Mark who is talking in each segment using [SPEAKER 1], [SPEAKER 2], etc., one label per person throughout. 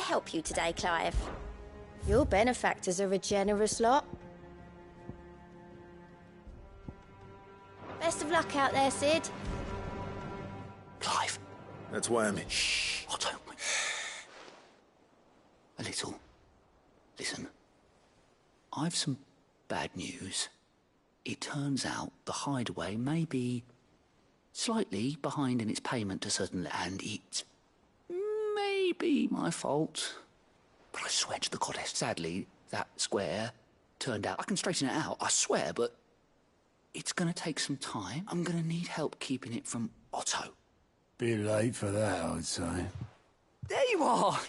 [SPEAKER 1] help you today, Clive? Your benefactors are a generous lot. Best of luck out there, Sid.
[SPEAKER 2] Clive.
[SPEAKER 3] That's why I'm in.
[SPEAKER 2] Shh. Otto. A little. Listen. I've some bad news. It turns out the hideaway may be slightly behind in its payment to certain... And it may be my fault. But I swear to the goddess, sadly, that square turned out... I can straighten it out, I swear, but it's going to take some time. I'm going to need help keeping it from Otto.
[SPEAKER 4] Bit late for that, I would say.
[SPEAKER 2] There you are!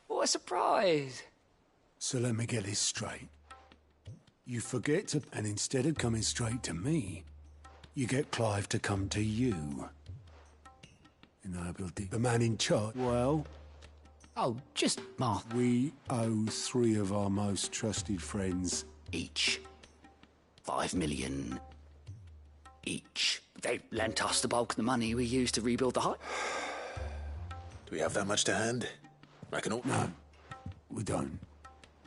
[SPEAKER 2] What a surprise!
[SPEAKER 4] So let me get this straight. You forget to... And instead of coming straight to me, you get Clive to come to you. The man in charge. Well...
[SPEAKER 2] Oh, just Martha.
[SPEAKER 4] We owe 3 of our most trusted friends...
[SPEAKER 2] Each. 5 million... each. They lent us the bulk of the money we used to rebuild the hut.
[SPEAKER 3] Do we have that much to hand? I can...
[SPEAKER 4] No, we don't.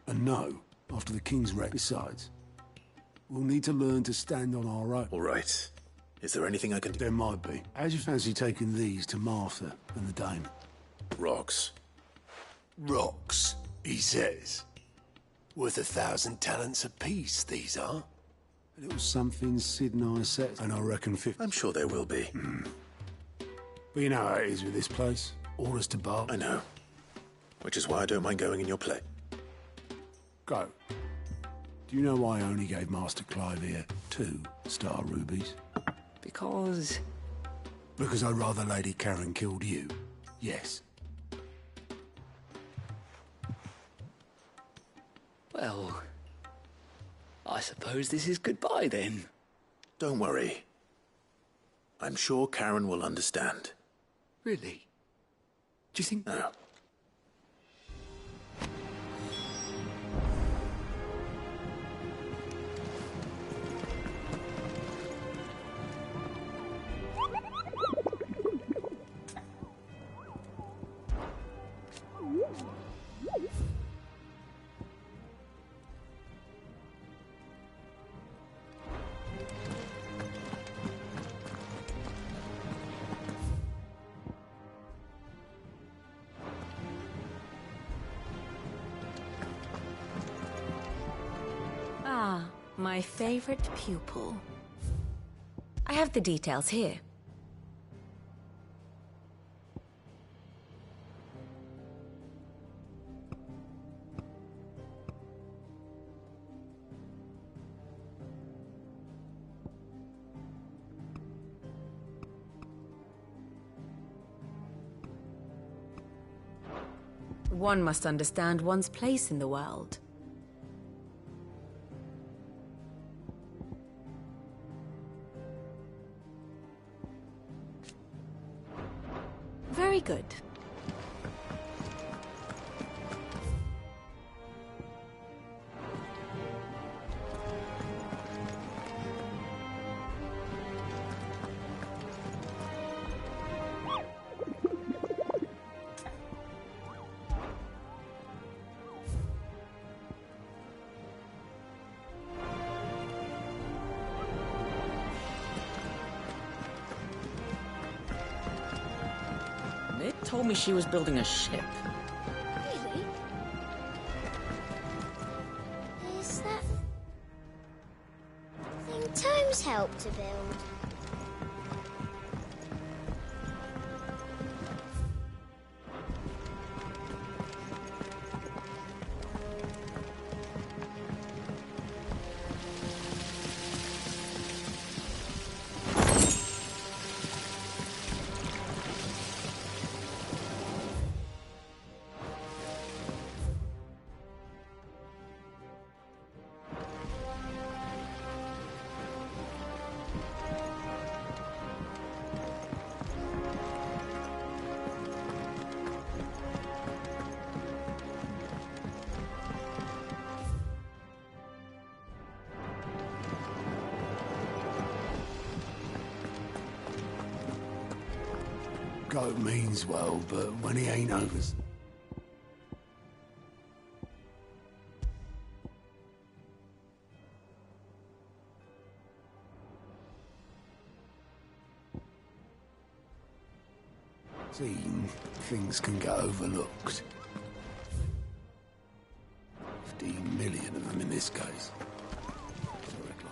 [SPEAKER 4] And no, after the King's wreck. Besides, we'll need to learn to stand on our own.
[SPEAKER 3] All right. Is there anything I can do?
[SPEAKER 4] There might be. How'd you fancy taking these to Martha and the Dame?
[SPEAKER 3] Rocks.
[SPEAKER 5] Rocks, he says. Worth 1,000 talents apiece, these are.
[SPEAKER 4] A little something Sid and I said, and I reckon 50.
[SPEAKER 3] I'm sure there will be.
[SPEAKER 4] But you know how it is with this place. Orders to bar.
[SPEAKER 3] I know. Which is why I don't mind going in your play.
[SPEAKER 4] Go. Do you know why I only gave Master Clive here 2 star rubies?
[SPEAKER 2] Because
[SPEAKER 4] I'd rather Lady Karen killed you. Yes.
[SPEAKER 2] well, I suppose this is goodbye then.
[SPEAKER 3] Don't worry. I'm sure Karen will understand.
[SPEAKER 2] Really? Do you think...
[SPEAKER 3] No.
[SPEAKER 1] Ah, my favorite pupil. I have the details here. One must understand one's place in the world. Very good.
[SPEAKER 6] Nick told me she was building a ship.
[SPEAKER 1] Really? Is that thing Tomes helped to build?
[SPEAKER 4] Goat means well, but when he ain't overs. See, things can get overlooked. 15 million of them in this case. Sorry, Clive.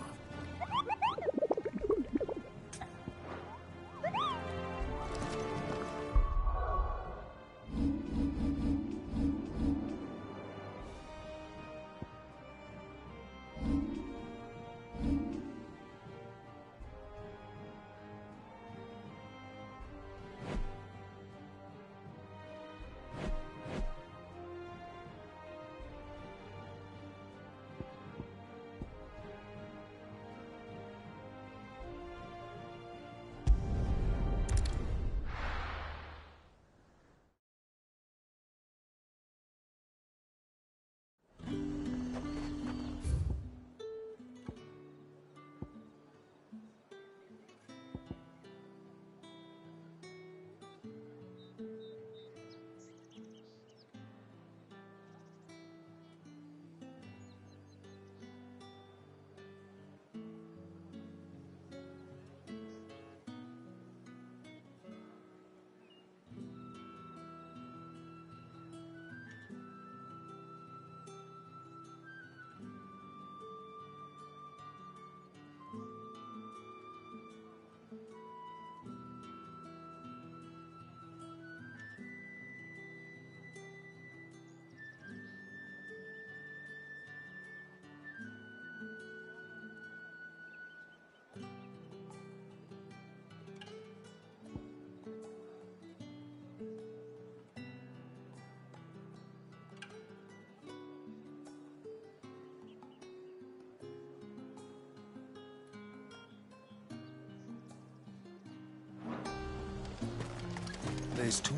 [SPEAKER 5] There's talk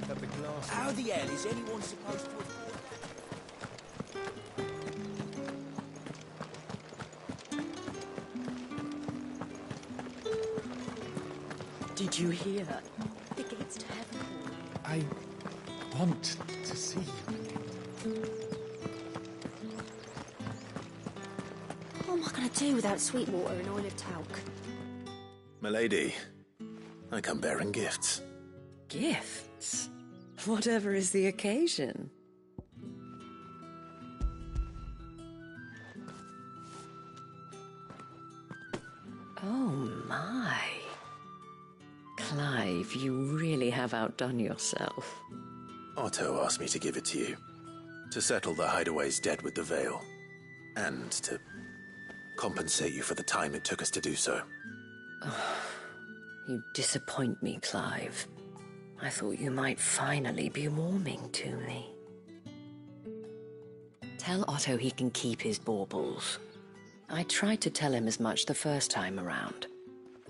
[SPEAKER 5] that the glass...
[SPEAKER 6] How the hell is anyone supposed to afford that? Did you hear?
[SPEAKER 1] The gates to heaven.
[SPEAKER 4] I want to see you.
[SPEAKER 1] What am I going to do without sweet water and olive talc?
[SPEAKER 3] Milady, I come bearing gifts.
[SPEAKER 7] Gifts? Whatever is the occasion. Oh my. Clive, you really have outdone yourself.
[SPEAKER 3] Otto asked me to give it to you. To settle the Hideaway's debt with the Veil. And to compensate you for the time it took us to do so.
[SPEAKER 7] You disappoint me, Clive. I thought you might finally be warming to me. Tell Otto he can keep his baubles. I tried to tell him as much the first time around.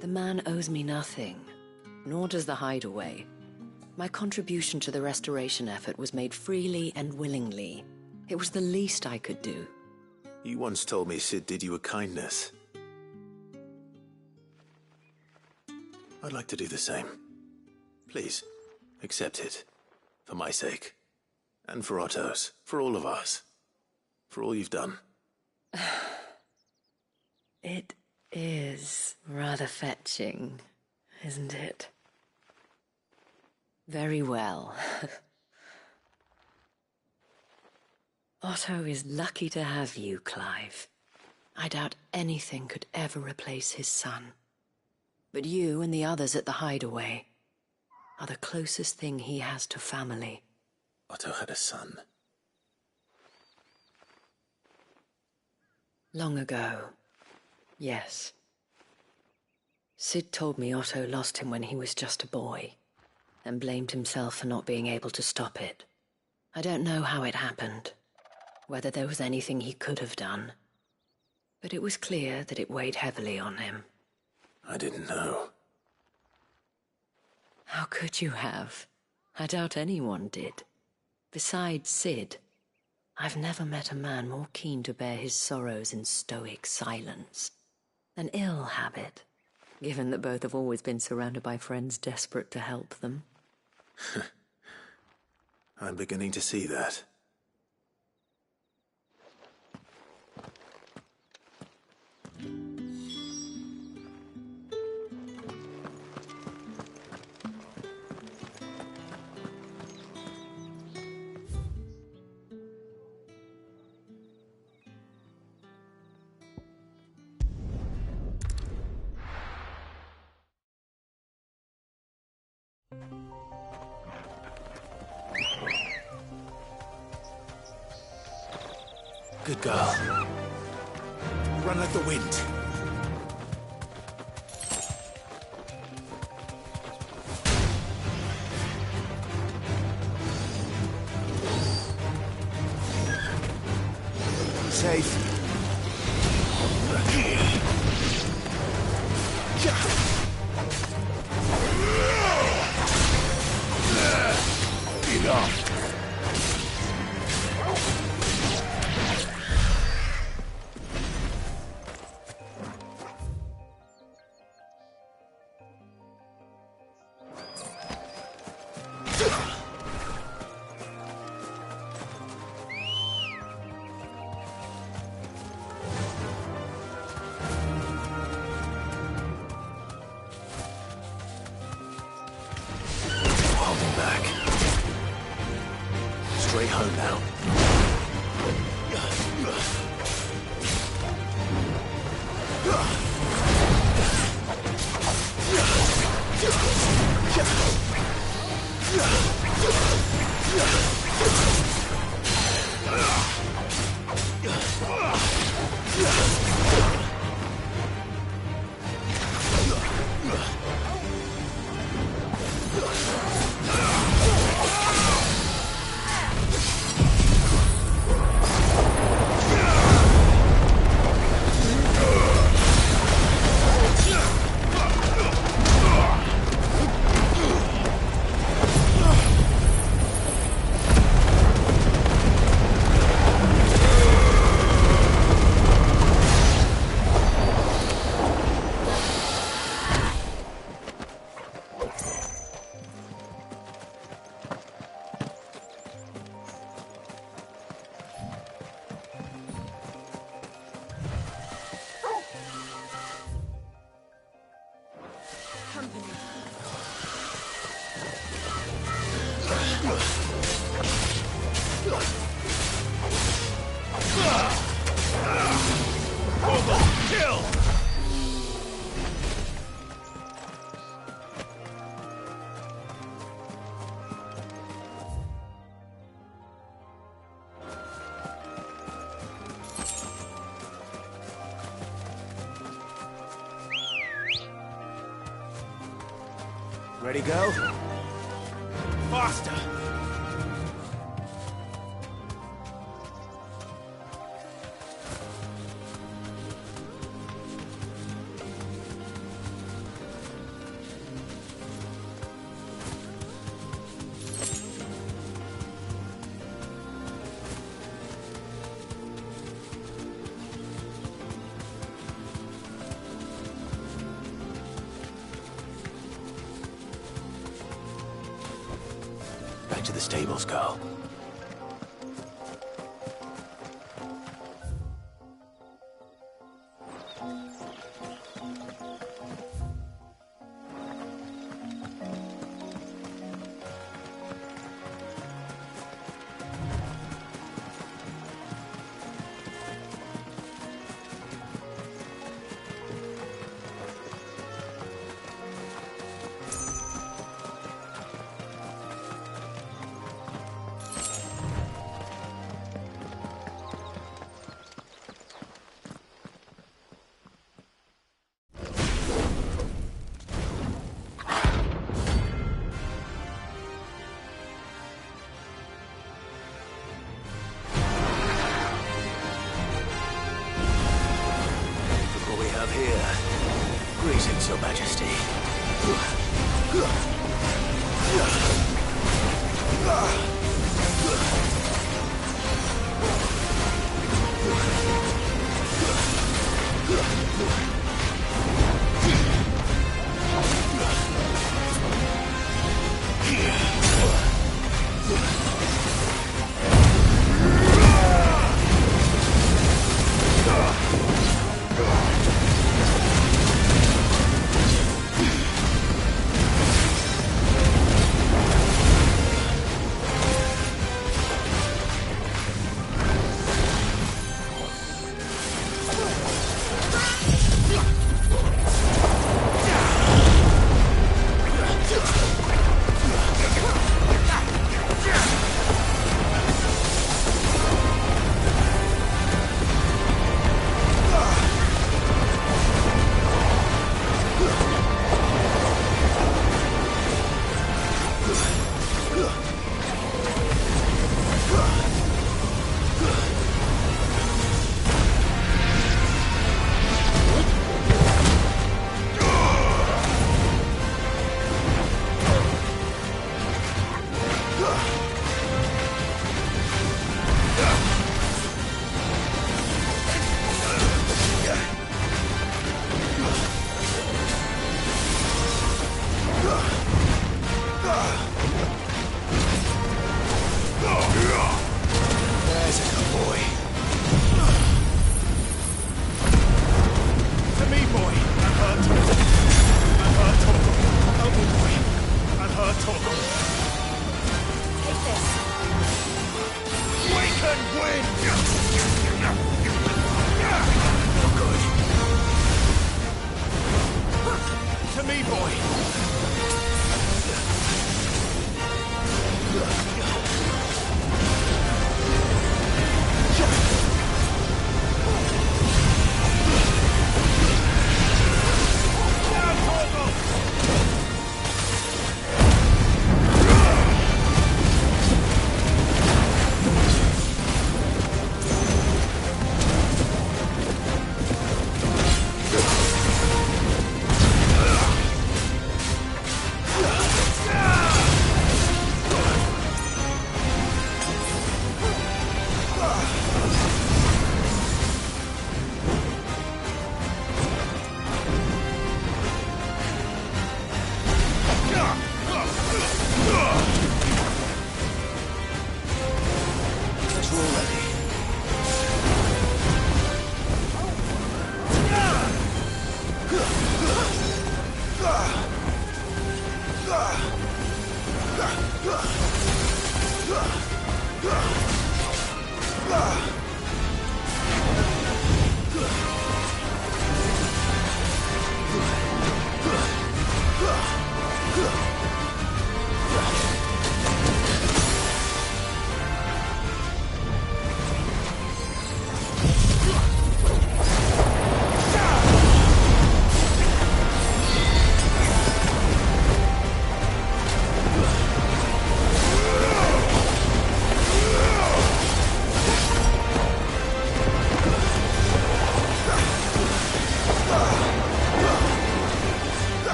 [SPEAKER 7] The man owes me nothing, nor does the Hideaway. My contribution to the restoration effort was made freely and willingly. It was the least I could do.
[SPEAKER 3] You once told me Sid did you a kindness. I'd like to do the same. Please, accept it. For my sake. And for Otto's. For all of us. For all you've done.
[SPEAKER 7] It is rather fetching, isn't it? Very well. Otto is lucky to have you, Clive. I doubt anything could ever replace his son. But you and the others at the Hideaway are the closest thing he has to family.
[SPEAKER 3] Otto had a son.
[SPEAKER 7] Long ago, yes. Sid told me Otto lost him when he was just a boy, and blamed himself for not being able to stop it. I don't know how it happened, whether there was anything he could have done, but it was clear that it weighed heavily on him.
[SPEAKER 3] I didn't know.
[SPEAKER 7] How could you have? I doubt anyone did. Besides Sid, I've never met a man more keen to bear his sorrows in stoic silence. An ill habit, given that both have always been surrounded by friends desperate to help them.
[SPEAKER 3] I'm beginning to see that. Good girl. Run like the wind. Safe. Get off. Straight home now. Kill! Ready, go? Faster! Back to the stables, girl. Here. Greetings, Your Majesty.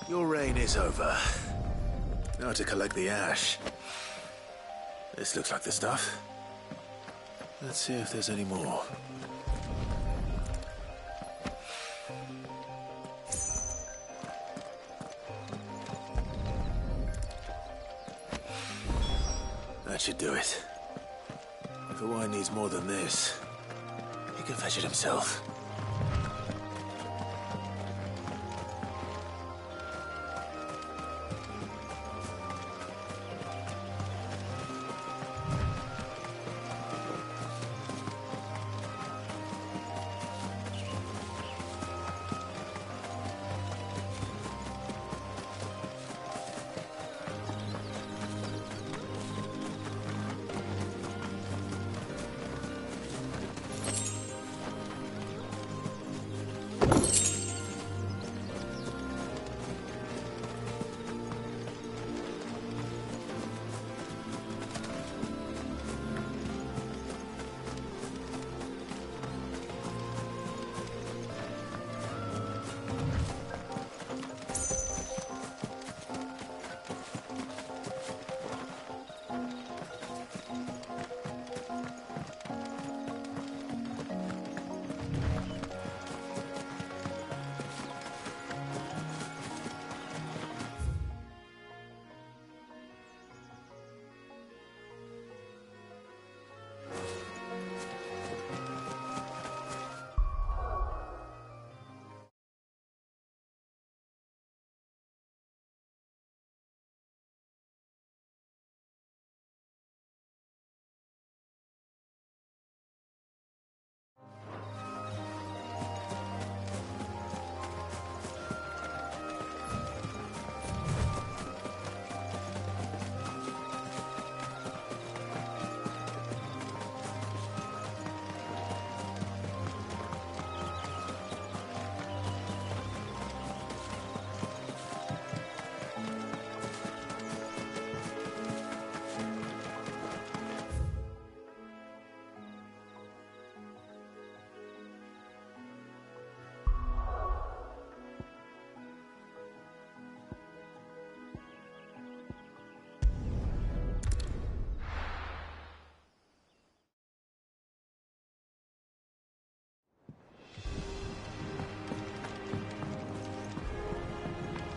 [SPEAKER 3] Your reign is over. Now to collect the ash. This looks like the stuff. Let's see if there's any more. That should do it. If the wine needs more than this, he can fetch it himself.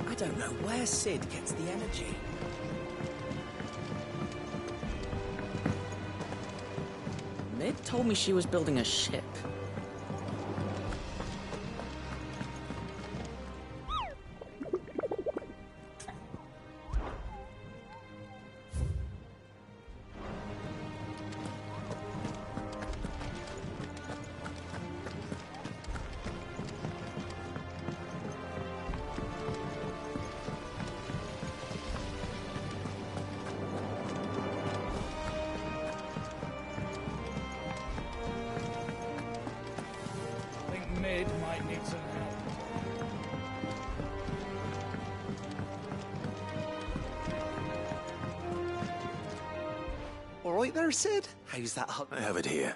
[SPEAKER 6] I don't know where Sid gets the energy. Mid told me she was building a ship.
[SPEAKER 5] Mid might need some help.
[SPEAKER 8] All right there, Sid? How's that up?
[SPEAKER 3] I have it here.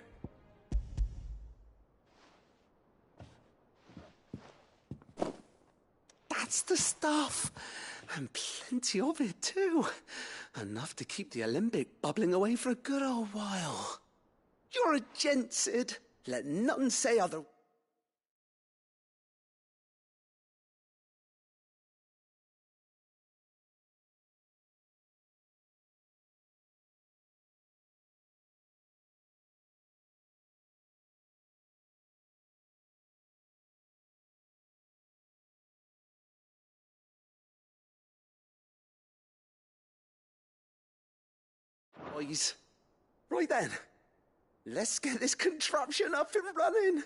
[SPEAKER 8] That's the stuff. And plenty of it, too. Enough to keep the Olympic bubbling away for a good old while. You're a gent, Sid. Let nothing say other... Boys. Right then. Let's get this contraption up and running.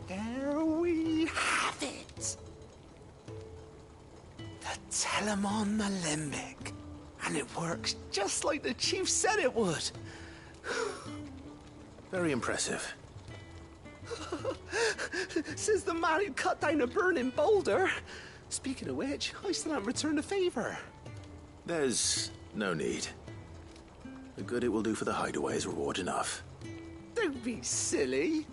[SPEAKER 8] There we have it. The Telemon Alembic. And it works just like the chief said it would.
[SPEAKER 3] Very impressive.
[SPEAKER 8] Says the man who cut down a burning boulder. Speaking of which, I still haven't returned the favor.
[SPEAKER 3] There's no need. The good it will do for the hideaway is reward enough.
[SPEAKER 8] Don't be silly.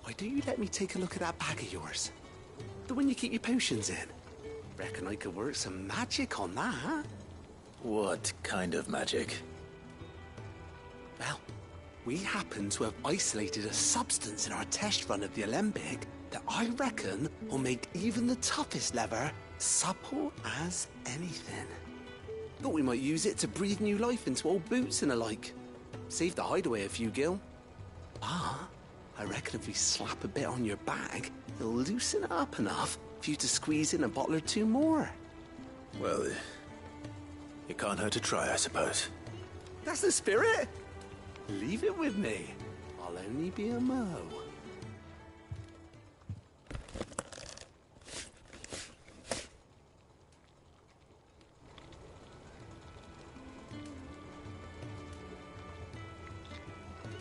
[SPEAKER 8] Why don't you let me take a look at that bag of yours? The one you keep your potions in. Reckon I could work some magic on that.
[SPEAKER 3] What kind of magic?
[SPEAKER 8] Well, we happen to have isolated a substance in our test run of the Alembic that I reckon will make even the toughest lever supple as anything. Thought we might use it to breathe new life into old boots and the like. Save the hideaway a few gil. Ah, I reckon if we slap a bit on your bag, it'll loosen it up enough for you to squeeze in a bottle or two more.
[SPEAKER 3] Well, it can't hurt to try, I suppose.
[SPEAKER 8] That's the spirit. Leave it with me. I'll only be a mo.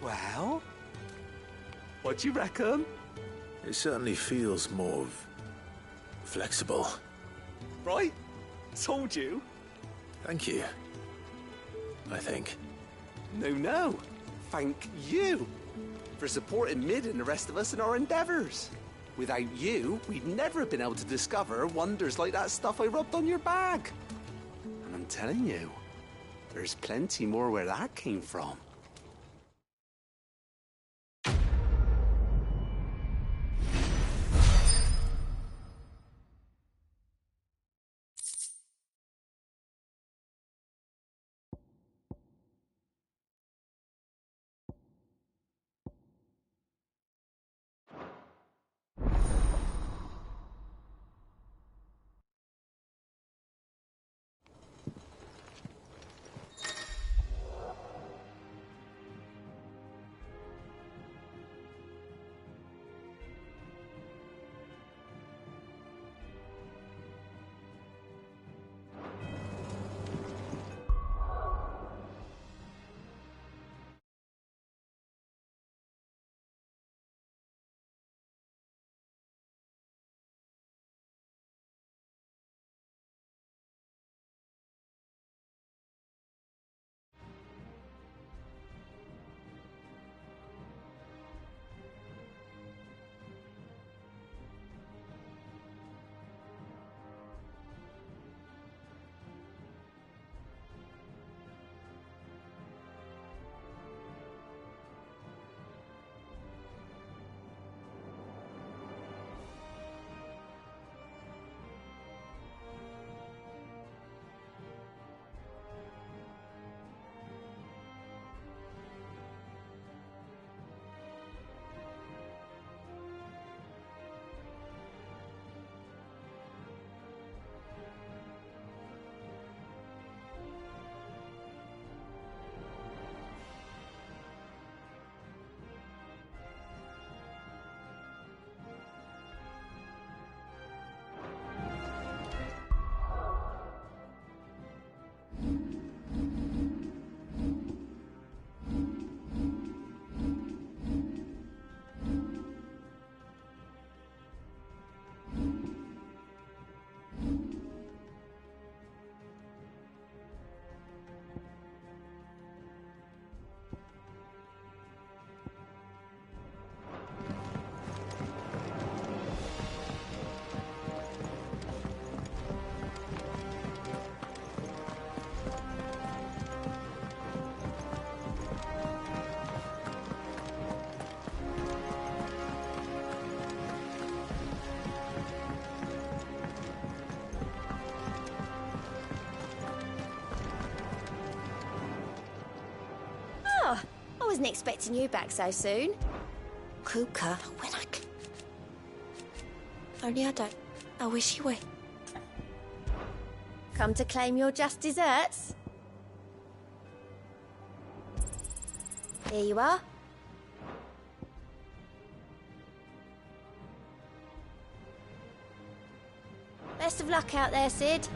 [SPEAKER 8] Well, what do you reckon?
[SPEAKER 3] It certainly feels more flexible.
[SPEAKER 8] Right? Told you.
[SPEAKER 3] Thank you. I think.
[SPEAKER 8] No. Thank you for supporting Mid and the rest of us in our endeavors. Without you, we'd never have been able to discover wonders like that stuff I rubbed on your bag. And I'm telling you, there's plenty more where that came from.
[SPEAKER 1] I wasn't expecting you back so soon. Kuka, when only I wish you were. Come to claim your just desserts? Here you are. Best of luck out there, Sid.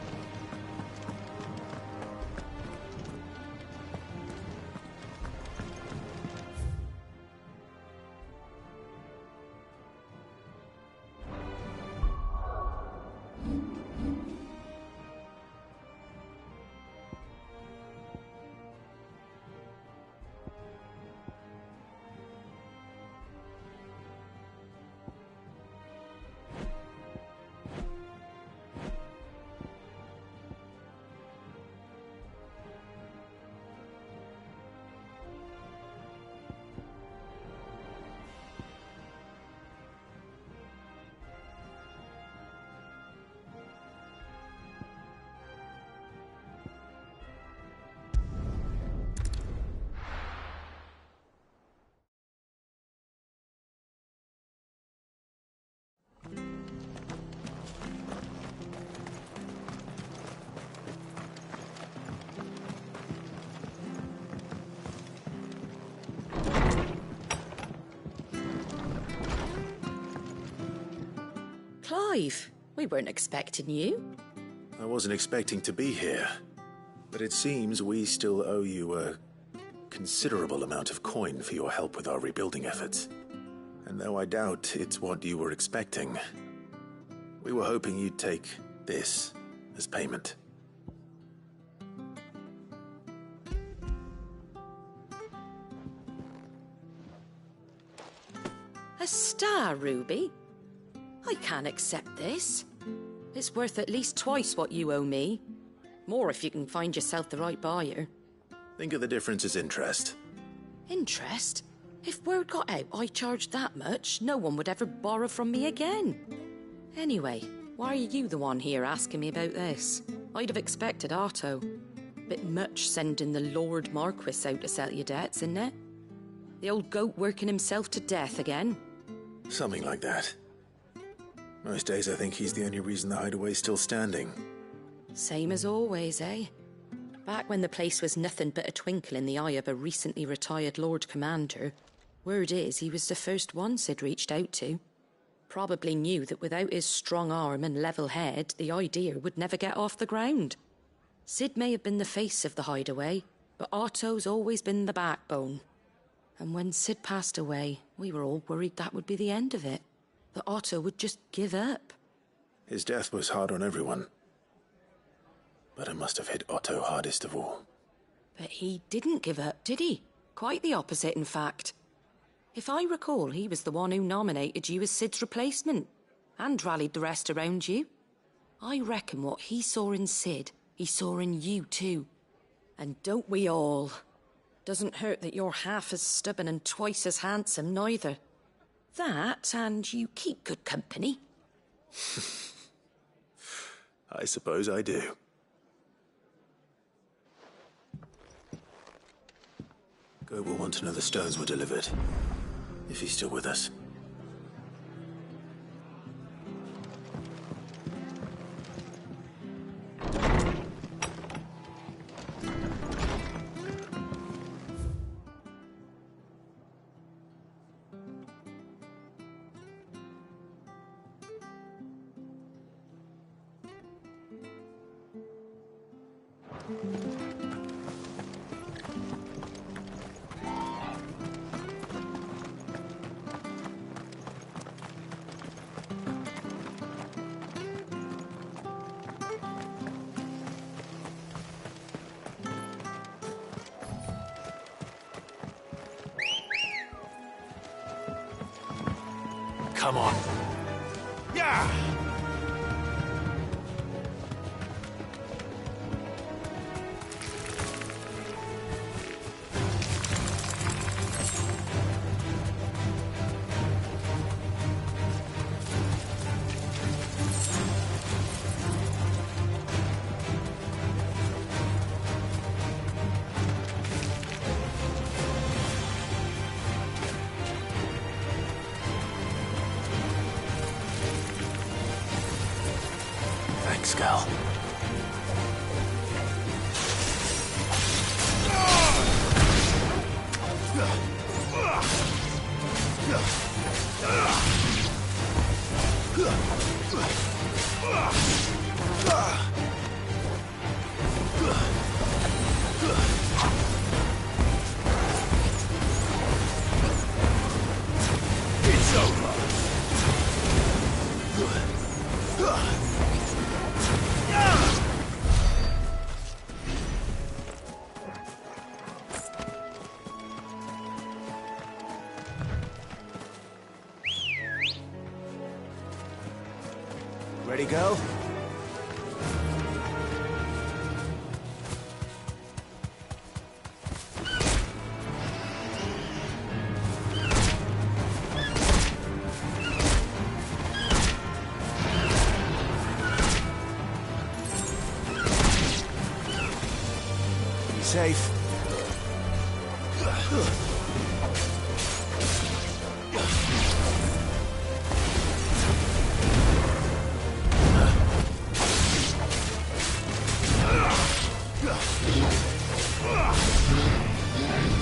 [SPEAKER 6] Clive, we weren't expecting you.
[SPEAKER 3] I wasn't expecting to be here, but it seems we still owe you a considerable amount of coin for your help with our rebuilding efforts. And though I doubt it's what you were expecting, we were hoping you'd take this as payment.
[SPEAKER 6] A star ruby? I can't accept this. It's worth at least twice what you owe me. More if you can find yourself the right buyer.
[SPEAKER 3] Think of the difference as interest.
[SPEAKER 6] Interest? If word got out I charged that much, no one would ever borrow from me again. Anyway, why are you the one here asking me about this? I'd have expected Otto. Bit much sending the Lord Marquis out to settle your debts, isn't it? The old goat working himself to death again?
[SPEAKER 3] Something like that. Most days I think he's the only reason the hideaway's still standing.
[SPEAKER 6] Same as always, eh? Back when the place was nothing but a twinkle in the eye of a recently retired Lord Commander, word is he was the first one Sid reached out to. Probably knew that without his strong arm and level head, the idea would never get off the ground. Sid may have been the face of the hideaway, but Otto's always been the backbone. And when Sid passed away, we were all worried that would be the end of it. That Otto would just give up.
[SPEAKER 3] His death was hard on everyone. But it must have hit Otto hardest of all.
[SPEAKER 6] But he didn't give up, did he? Quite the opposite, in fact. If I recall, he was the one who nominated you as Sid's replacement, and rallied the rest around you. I reckon what he saw in Sid, he saw in you too. And don't we all? Doesn't hurt that you're half as stubborn and twice as handsome, neither. That, and you keep good company.
[SPEAKER 3] I suppose I do. Goat will want to know the stones were delivered, if he's still with us. Come on. Yeah! Thanks, Gal.
[SPEAKER 4] It's over. Ready, girl? Be safe.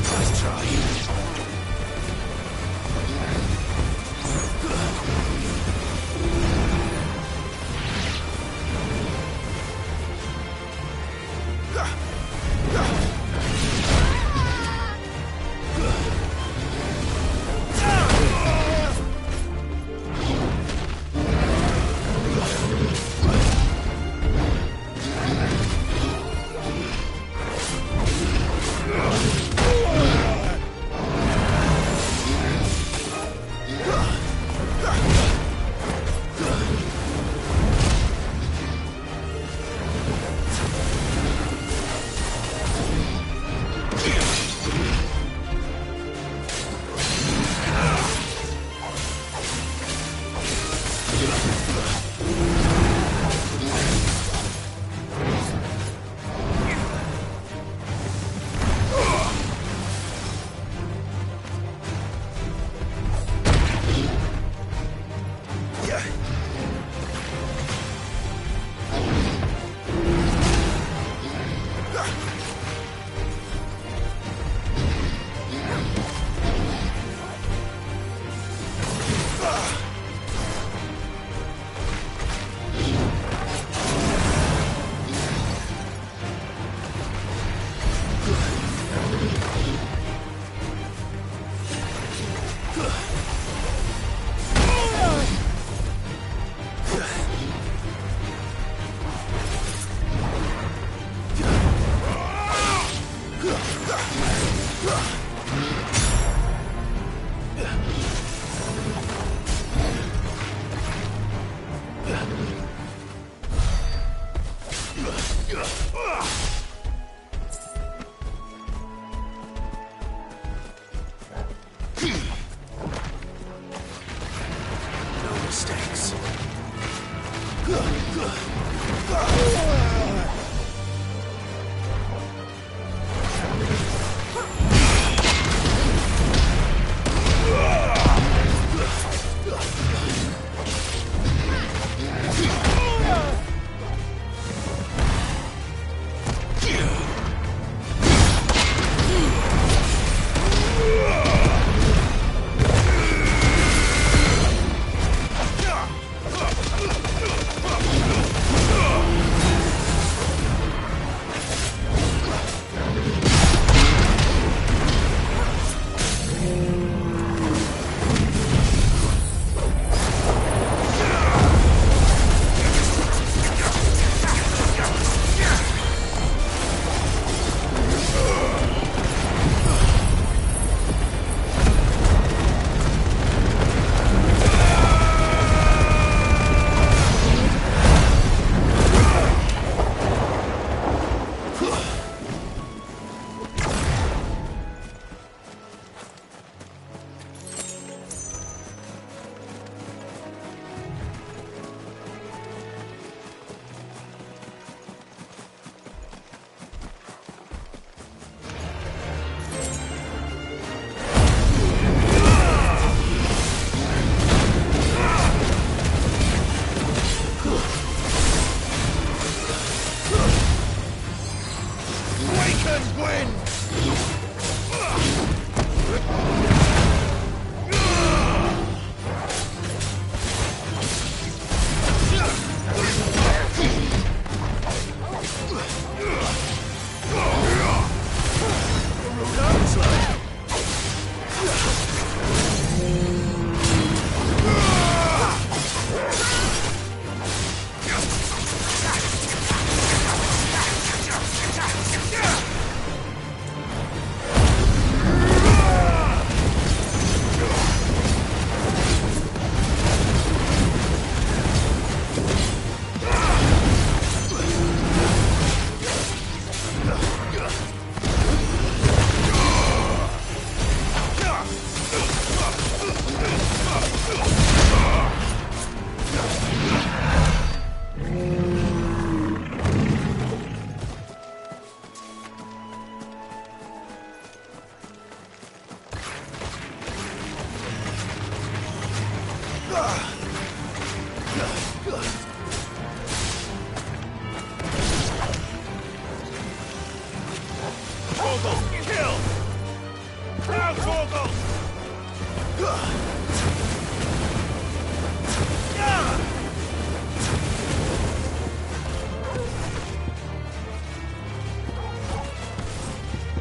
[SPEAKER 4] Nice try.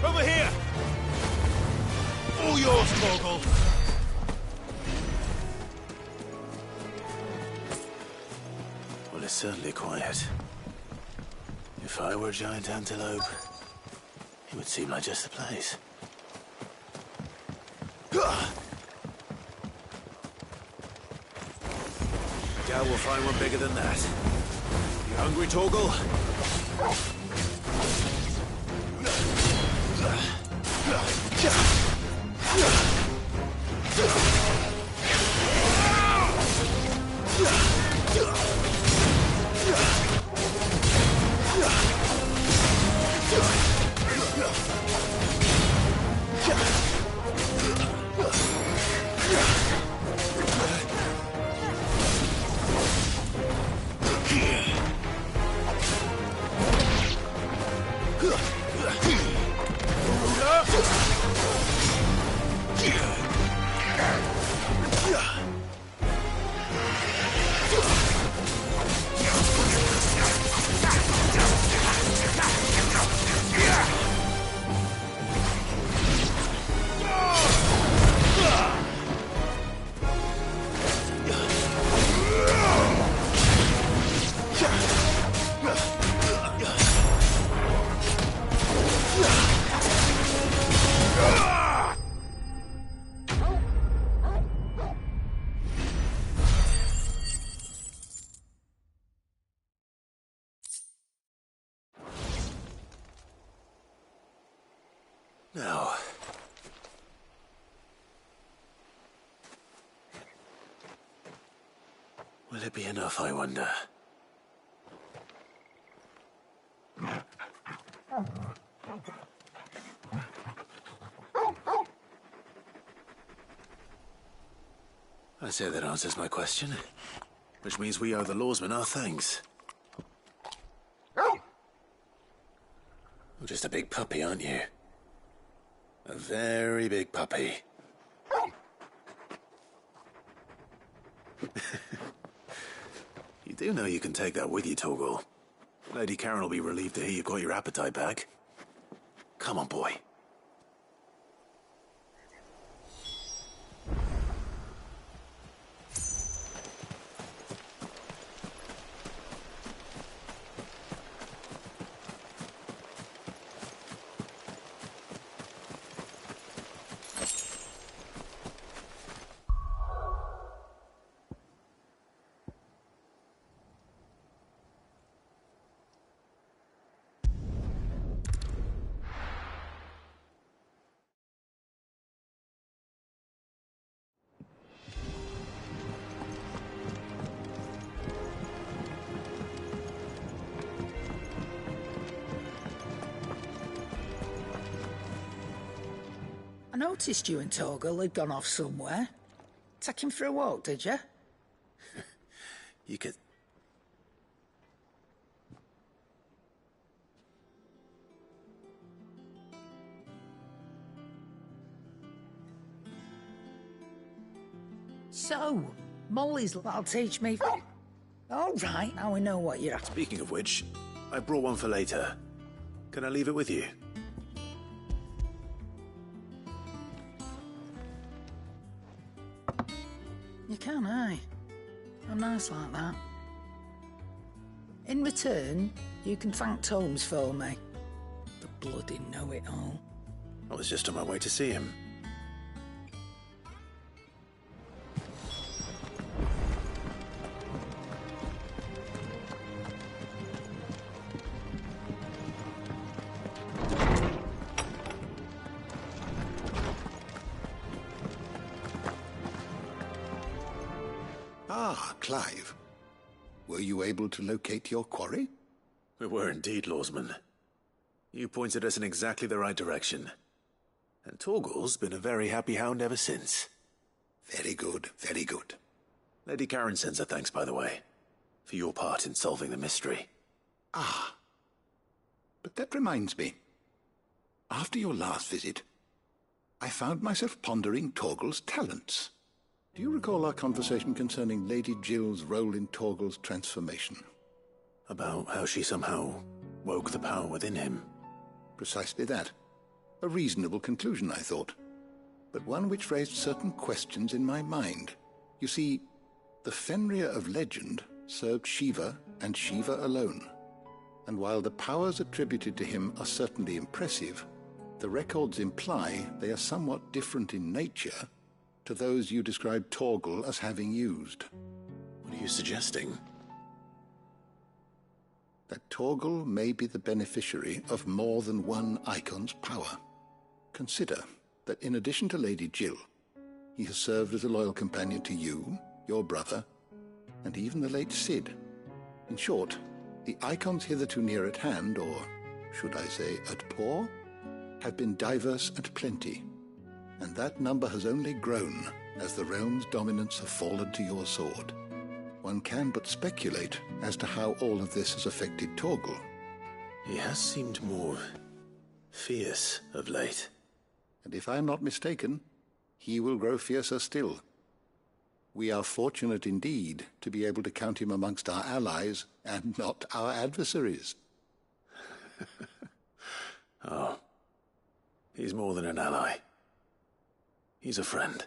[SPEAKER 5] Over here! All yours, Torgal.
[SPEAKER 3] Well, it's certainly quiet. If I were a giant antelope, it would seem like just the place. Doubt we'll find one bigger than that. You hungry, Torgal? Now, will it be enough, I wonder? I say that answers my question, which means we owe the lawsman our thanks. You're just a big puppy, aren't you? A very big puppy. You do know you can take that with you, Torgal. Lady Karen will be relieved to hear you've got your appetite back. Come on, boy.
[SPEAKER 9] I noticed you and Torgal had gone off somewhere. Take him for a walk, did you?
[SPEAKER 3] You could...
[SPEAKER 9] So, Molly's that'll teach me... All right, now we know what you're after.
[SPEAKER 3] Speaking of which, I brought one for later. Can I leave it with you?
[SPEAKER 9] You can, aye. I'm nice like that. In return, you can thank Tomes for me. The bloody know-it-all.
[SPEAKER 3] I was just on my way to see him.
[SPEAKER 10] Ah, Clive. Were you able to locate your quarry?
[SPEAKER 3] We were indeed, Lawsman. You pointed us in exactly the right direction. And Torgal's been a very happy hound ever since.
[SPEAKER 10] Very good, very good.
[SPEAKER 3] Lady Karen sends her thanks, by the way, for your part in solving the mystery.
[SPEAKER 10] Ah. But that reminds me. After your last visit, I found myself pondering Torgal's talents. Do you recall our conversation concerning Lady Jill's role in Torgal's transformation?
[SPEAKER 3] About how she somehow woke the power within him.
[SPEAKER 10] Precisely that. A reasonable conclusion, I thought, but one which raised certain questions in my mind. You see, the Fenrir of legend served Shiva and Shiva alone, and while the powers attributed to him are certainly impressive, the records imply they are somewhat different in nature to those you described Torgal as having used.
[SPEAKER 3] What are you suggesting?
[SPEAKER 10] That Torgal may be the beneficiary of more than one icon's power. Consider that in addition to Lady Jill, he has served as a loyal companion to you, your brother, and even the late Cid. In short, the icons hitherto near at hand, or should I say at paw, have been diverse and plenty, and that number has only grown as the realm's dominance have fallen to your sword. One can but speculate as to how all of this has affected Torgal.
[SPEAKER 3] He has seemed more fierce of late.
[SPEAKER 10] And if I am not mistaken, he will grow fiercer still. We are fortunate indeed to be able to count him amongst our allies and not our adversaries.
[SPEAKER 3] Oh, he's more than an ally. He's a friend.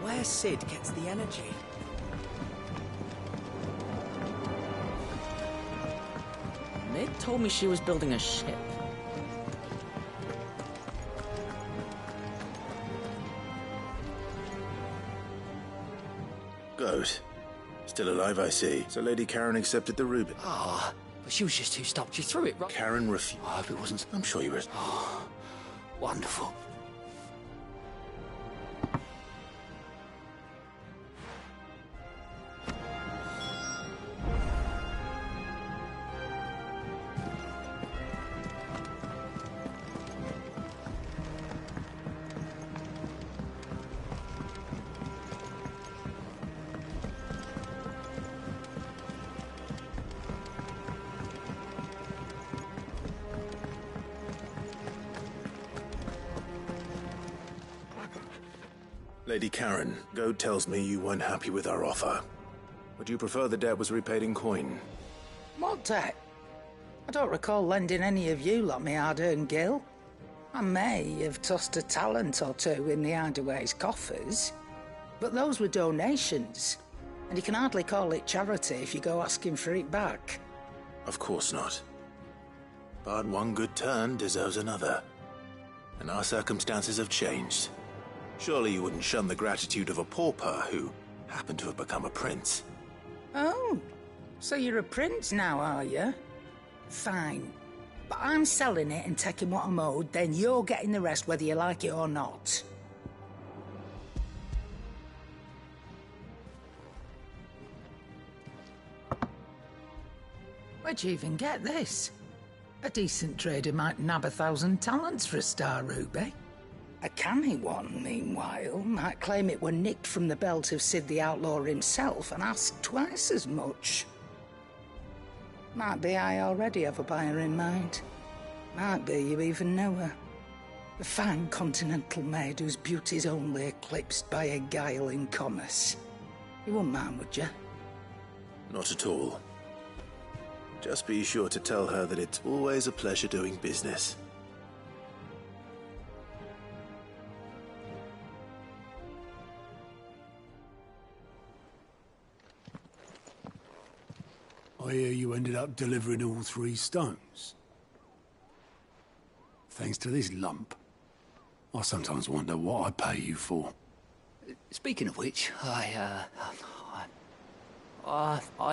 [SPEAKER 11] Where Cid gets the energy.
[SPEAKER 9] Mid told me she was building a ship.
[SPEAKER 3] Goat. Still alive, I see. So Lady Karen accepted the ruby.
[SPEAKER 2] Ah, but she was just too stuck. She threw it right...
[SPEAKER 3] Karen refused.
[SPEAKER 2] I hope it wasn't...
[SPEAKER 3] I'm sure you were...
[SPEAKER 2] Oh, wonderful.
[SPEAKER 3] Lady Karen, Goad tells me you weren't happy with our offer. Would you prefer the debt was repaid in coin?
[SPEAKER 9] What debt? I don't recall lending any of you lot me hard-earned gil. I may have tossed a talent or two in the Hideaway's coffers, but those were donations, and you can hardly call it charity if you go asking for it back.
[SPEAKER 3] Of course not. But one good turn deserves another. And our circumstances have changed. Surely you wouldn't shun the gratitude of a pauper who happened to have become a prince.
[SPEAKER 9] Oh, so you're a prince now, are you? Fine. But I'm selling it and taking what I'm owed, then you're getting the rest whether you like it or not. Where'd you even get this? A decent trader might nab 1,000 talents for a star ruby. A canny one, meanwhile, might claim it were nicked from the belt of Cid the Outlaw himself and ask twice as much. Might be I already have a buyer in mind. Might be you even know her. A fine continental maid whose beauty's only eclipsed by a guile in commerce. You wouldn't mind, would you?
[SPEAKER 3] Not at all. Just be sure to tell her that it's always a pleasure doing business.
[SPEAKER 4] I hear you ended up delivering all 3 stones. thanks to this lump. I sometimes wonder what I pay you for.
[SPEAKER 2] Speaking of which, I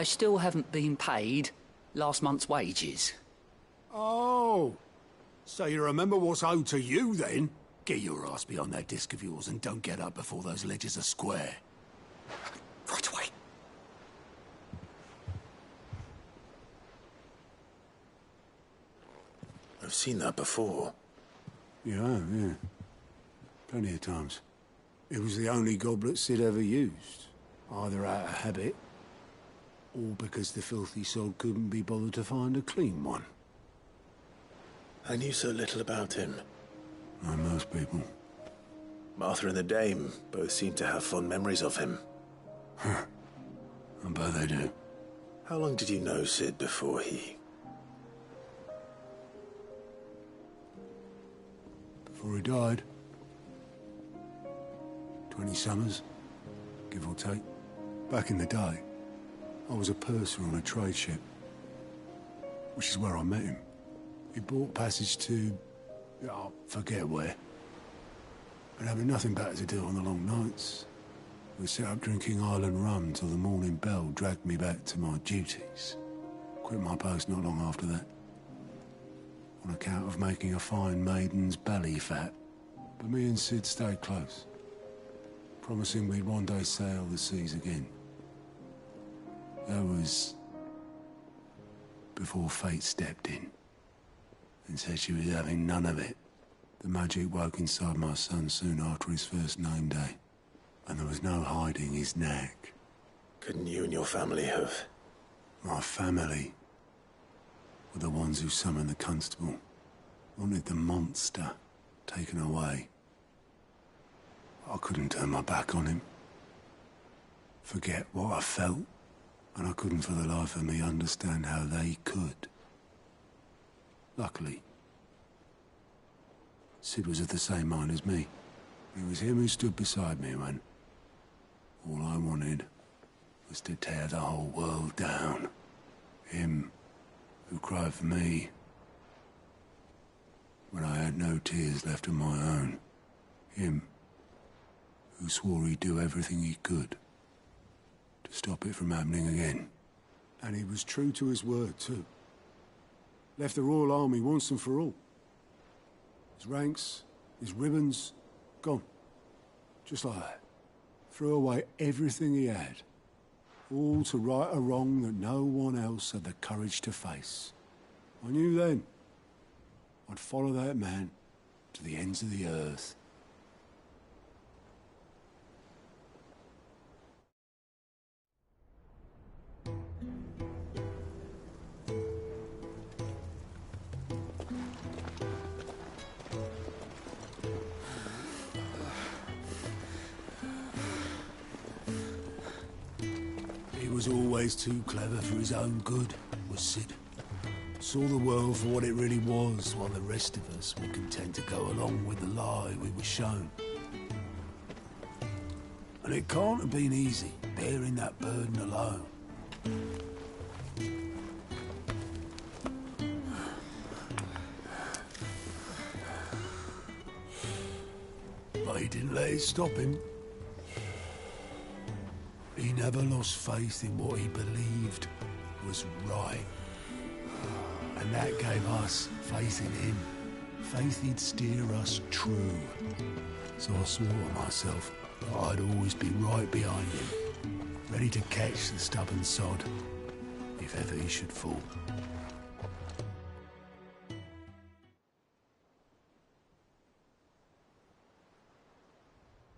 [SPEAKER 2] still haven't been paid last month's wages.
[SPEAKER 4] Oh, so you remember what's owed to you, then? Get your ass behind that disc of yours and don't get up before those ledgers are square.
[SPEAKER 2] Right away.
[SPEAKER 3] I've seen that before.
[SPEAKER 4] Yeah. Plenty of times. It was the only goblet Sid ever used, either out of habit, or because the filthy sod couldn't be bothered to find a clean one.
[SPEAKER 3] I knew so little about him.
[SPEAKER 4] Like most people.
[SPEAKER 3] Martha and the Dame both seem to have fond memories of him.
[SPEAKER 4] I bet they do.
[SPEAKER 3] How long did you know Sid before he...
[SPEAKER 4] Before he died? 20 summers, give or take. Back in the day, I was a purser on a trade ship, which is where I met him. He bought passage to... I forget where. And having nothing better to do on the long nights, we set up drinking island rum till the morning bell dragged me back to my duties. Quit my post not long after that, on account of making a fine maiden's belly fat. But me and Sid stayed close, promising we'd one day sail the seas again. That was before fate stepped in and said she was having none of it. The magic woke inside my son soon after his first name day, and there was no hiding his knack.
[SPEAKER 3] Couldn't you and your family have...
[SPEAKER 4] My family were the ones who summoned the constable, wanted the monster taken away. I couldn't turn my back on him, forget what I felt, and I couldn't for the life of me understand how they could. Luckily, Sid was of the same mind as me. It was him who stood beside me when all I wanted was to tear the whole world down. Him who cried for me when I had no tears left of my own. Him who swore he'd do everything he could to stop it from happening again. And he was true to his word, too. Left the Royal Army once and for all. His ranks, his ribbons, gone. Just like that. Threw away everything he had. All to right a wrong that no one else had the courage to face. I knew then I'd follow that man to the ends of the earth. He was always too clever for his own good, was Sid. Saw the world for what it really was, while the rest of us were content to go along with the lie we were shown. And it can't have been easy, bearing that burden alone. But he didn't let it stop him. He never lost faith in what he believed was right. And that gave us faith in him. Faith he'd steer us true. So I swore to myself that I'd always be right behind him, ready to catch the stubborn sod, if ever he should fall.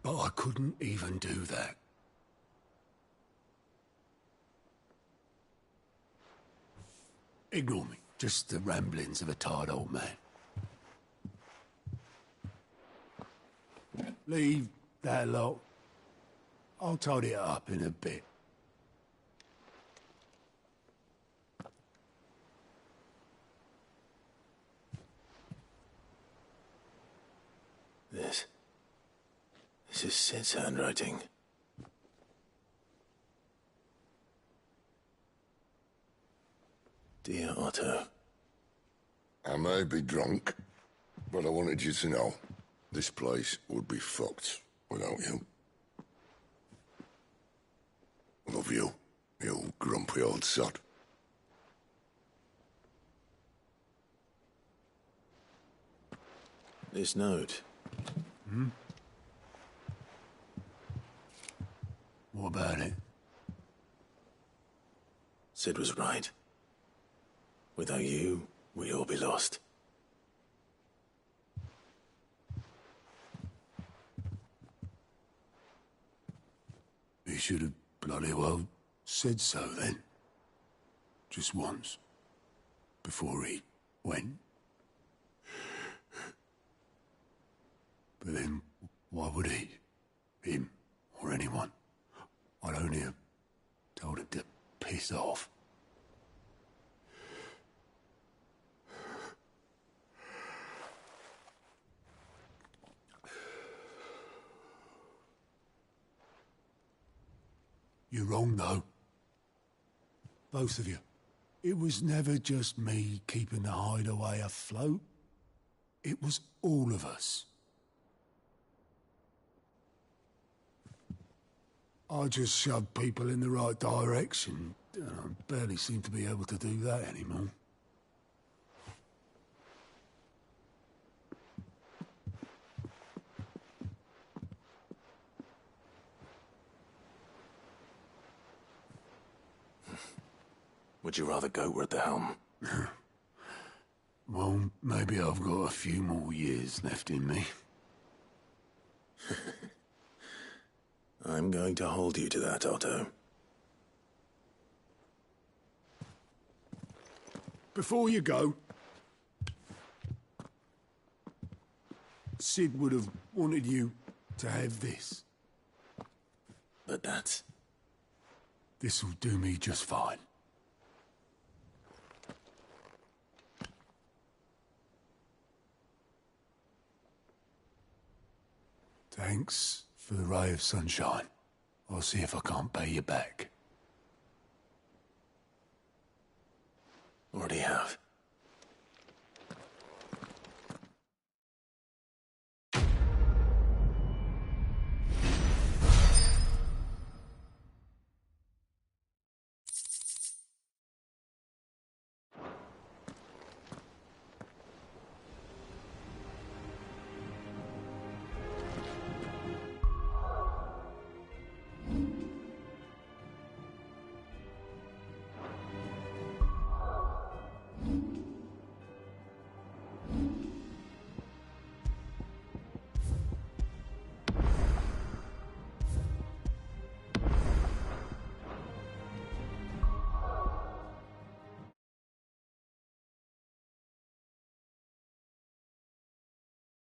[SPEAKER 4] But I couldn't even do that. Ignore me. Just the ramblings of a tired old man. Leave that lot. I'll tidy it up in a bit.
[SPEAKER 3] This is Sid's handwriting. Dear Otto.
[SPEAKER 12] I may be drunk, But I wanted you to know, this place would be fucked without you. Love you, you grumpy old sod.
[SPEAKER 3] This note.
[SPEAKER 4] Hmm? What about it?
[SPEAKER 3] Sid was right. Without you, we'd all be lost.
[SPEAKER 4] He should have bloody well said so then. Just once. Before he went. But then, why would he? Him, or anyone? I'd only have told him to piss off. You're wrong, though. Both of you. It was never just me keeping the hideaway afloat. It was all of us. I just shoved people in the right direction. I barely seem to be able to do that anymore.
[SPEAKER 3] Would you rather goat were at the helm?
[SPEAKER 4] Well, maybe I've got a few more years left in me.
[SPEAKER 3] I'm going to hold you to that, Otto.
[SPEAKER 4] Before you go, Sid would have wanted you to have this.
[SPEAKER 3] But that's...
[SPEAKER 4] This'll do me just fine. Thanks for the ray of sunshine. I'll see if I can't pay you back.
[SPEAKER 3] Already have.